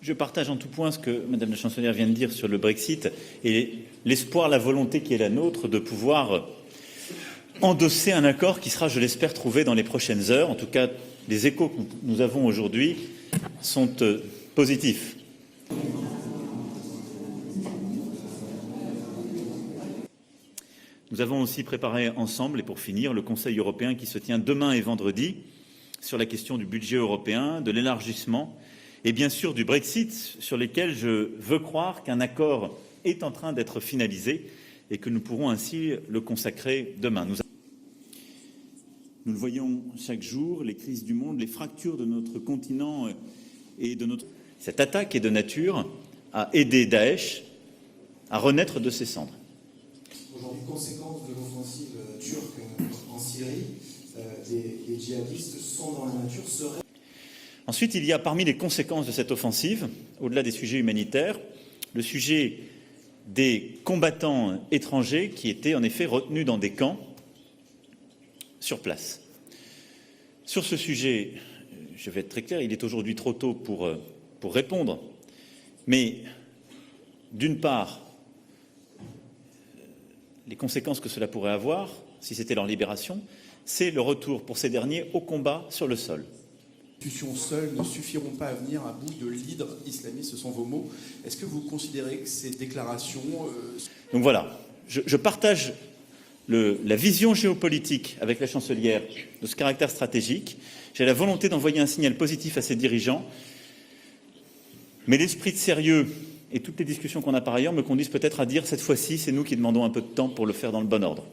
Je partage en tout point ce que Madame la chancelière vient de dire sur le Brexit et l'espoir, la volonté qui est la nôtre de pouvoir endosser un accord qui sera, je l'espère, trouvé dans les prochaines heures. En tout cas, les échos que nous avons aujourd'hui sont positifs. Nous avons aussi préparé ensemble, et pour finir, le Conseil européen qui se tient demain et vendredi sur la question du budget européen, de l'élargissement et bien sûr du Brexit, sur lesquels je veux croire qu'un accord est en train d'être finalisé et que nous pourrons ainsi le consacrer demain. Nous le voyons chaque jour, les crises du monde, les fractures de notre continent et de notre... Cette attaque est de nature à aider Daesh à renaître de ses cendres. Aujourd'hui, conséquence de l'offensive turque en Syrie, les djihadistes sont dans la nature, seraient... Ensuite, il y a parmi les conséquences de cette offensive, au-delà des sujets humanitaires, le sujet des combattants étrangers qui étaient en effet retenus dans des camps sur place. Sur ce sujet, je vais être très clair, il est aujourd'hui trop tôt pour répondre, mais d'une part, les conséquences que cela pourrait avoir, si c'était leur libération, c'est le retour pour ces derniers au combat sur le sol. Les institutions seules ne suffiront pas à venir à bout de l'hydre islamiste, ce sont vos mots. Est-ce que vous considérez que ces déclarations... Donc voilà, je partage la vision géopolitique avec la chancelière de ce caractère stratégique. J'ai la volonté d'envoyer un signal positif à ses dirigeants, mais l'esprit de sérieux et toutes les discussions qu'on a par ailleurs me conduisent peut-être à dire cette fois-ci, c'est nous qui demandons un peu de temps pour le faire dans le bon ordre.